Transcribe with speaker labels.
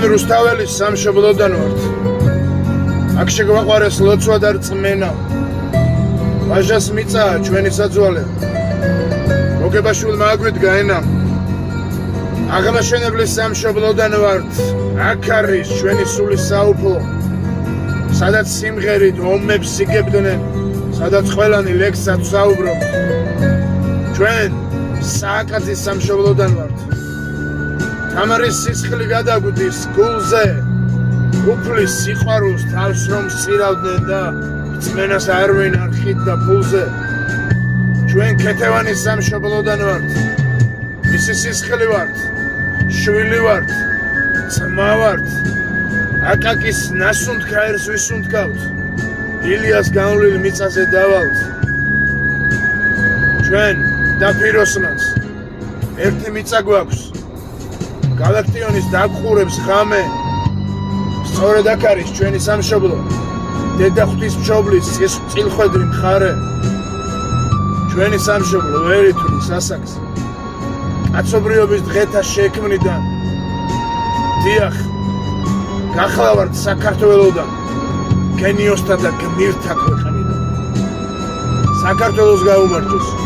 Speaker 1: ჩვენ რუსთაველის სამშობლოდან ვართ. აქ შეგვაყვარეს ლოცვა და რწმენა. ვაჟას მიწაა ჩვენი საძვალე. მოგებაშვილმა აგვიდგა ენა. აღნაშენებლის სამშობლოდან ვართ. აქ არის ჩვენი სულის საუფლო. სადაც სიმღერით ომებს იგებდნენ, სადაც ყველანი ლექსად საუბრობთ. ჩვენ სააკაძის სამშობლოდან ვართ. თამარის სისხლი გადაგვდის გულზე, უფლის სიყვარულს თავს რომ სირავდნენ და რწმენას არ ვინ არ ხიდდა ფულზე. ჩვენ ქეთევანის სამშობლოდან ვართ. მისი სისხლი ვართ, შვილი ვართ, ძმა ვართ. აკაკის ნასუნთქაერს ვისუნთქავთ, ილიას განვლილ მიწაზე დავალთ. ჩვენ და ფიროსმანს ერთი მიწა გვაქვს. გალაქტიონის დაგყურებს ღამე. სწორედ აქ არის ჩვენი სამშობლო, დედა ღვთისმშობლის წილხვედრი მხარე. ჩვენი სამშობლო ვერ ითვლის ასაკს, კაცობრიობის დღეთა შექმნიდან. დიახ, გახლავართ საქართველოდან, გენიოსთა და გმირთა ქვეყნიდან. საქართველოს გაუმართოს.